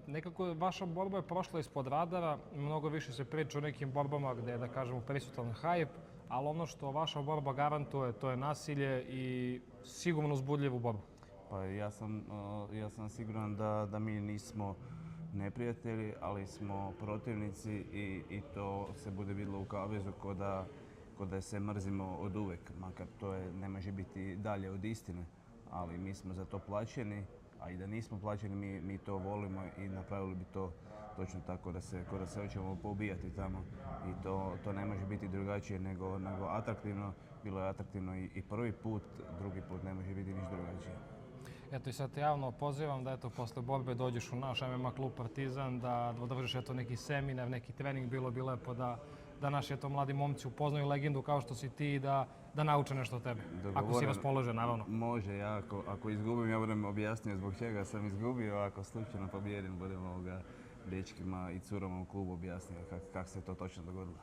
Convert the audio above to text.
Nekako vaša borba je prošla ispod radara, mnogo više se priča o nekim borbama gde je, da kažemo, prisutan hajp, ali ono što vaša borba garantuje, to je nasilje i sigurno uzbudljivu borbu. Pa ja sam siguran da mi nismo neprijatelji, ali smo protivnici i to se bude vidjelo u kavezu ko da se mrzimo od uvek, makar ne može biti dalje od istine, ali mi smo za to plaćeni, a i da nismo plaćeni mi to volimo i napravili bi to točno tako da se hoćemo poubijati tamo i to ne može biti drugačije nego atraktivno. Bilo je atraktivno i prvi put, drugi put ne može biti ništa drugačije. Eto i sad te javno pozivam da posle borbe dođeš u naš MMA klub Partizan, da održiš neki seminar, neki trening, bilo bi lepo da naši mladi momci upoznaju legendu kao što si ti i da nauče nešto od tebe. Ako si raspoložen, naravno. Može, ja ako izgubim, ja budem objasnio zbog čega sam izgubio, ako slučajno pobjedim, budem dečkima i curama u klubu objasnio kako se to točno dogodilo.